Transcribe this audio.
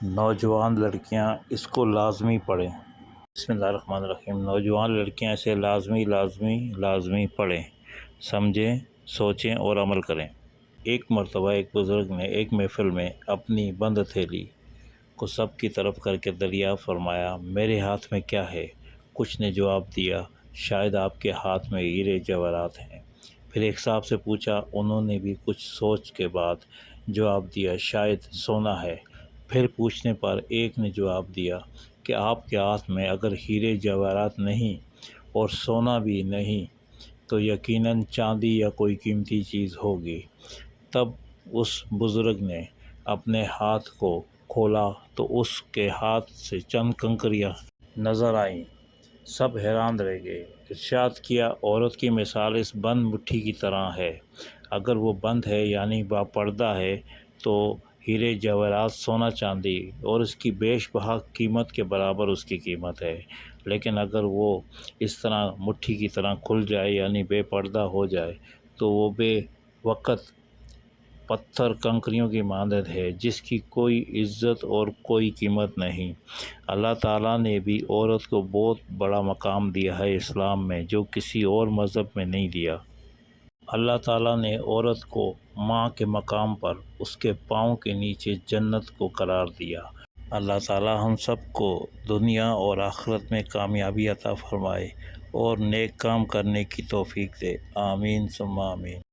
نوجوان لڑکیاں اس کو لازمی پڑھیں۔ بسم اللہ الرحمن الرحیم۔ نوجوان لڑکیاں اسے لازمی پڑھیں، سمجھیں، سوچیں اور عمل کریں۔ ایک مرتبہ ایک بزرگ نے ایک محفل میں اپنی بند ہتھیلی کو سب کی طرف کر کے دریافت فرمایا، میرے ہاتھ میں کیا ہے؟ کچھ نے جواب دیا، شاید آپ کے ہاتھ میں ہیرے جواہرات ہیں۔ پھر ایک صاحب سے پوچھا، انہوں نے بھی کچھ سوچ کے بعد جواب دیا، شاید سونا ہے۔ پھر پوچھنے پر ایک نے جواب دیا کہ آپ کے ہاتھ میں اگر ہیرے جواہرات نہیں اور سونا بھی نہیں تو یقیناً چاندی یا کوئی قیمتی چیز ہوگی۔ تب اس بزرگ نے اپنے ہاتھ کو کھولا تو اس کے ہاتھ سے چند کنکریاں نظر آئیں۔ سب حیران رہ گئے۔ ارشاد کیا، عورت کی مثال اس بند مٹھی کی طرح ہے۔ اگر وہ بند ہے یعنی با پردہ ہے تو ہیرے جواہرات سونا چاندی اور اس کی بیش بہا قیمت کے برابر اس کی قیمت ہے، لیکن اگر وہ اس طرح مٹھی کی طرح کھل جائے یعنی بے پردہ ہو جائے تو وہ بے وقت پتھر کنکریوں کی مانند ہے جس کی کوئی عزت اور کوئی قیمت نہیں۔ اللہ تعالیٰ نے بھی عورت کو بہت بڑا مقام دیا ہے اسلام میں، جو کسی اور مذہب میں نہیں دیا۔ اللہ تعالیٰ نے عورت کو ماں کے مقام پر اس کے پاؤں کے نیچے جنت کو قرار دیا۔ اللہ تعالیٰ ہم سب کو دنیا اور آخرت میں کامیابی عطا فرمائے اور نیک کام کرنے کی توفیق دے، آمین ثم آمین۔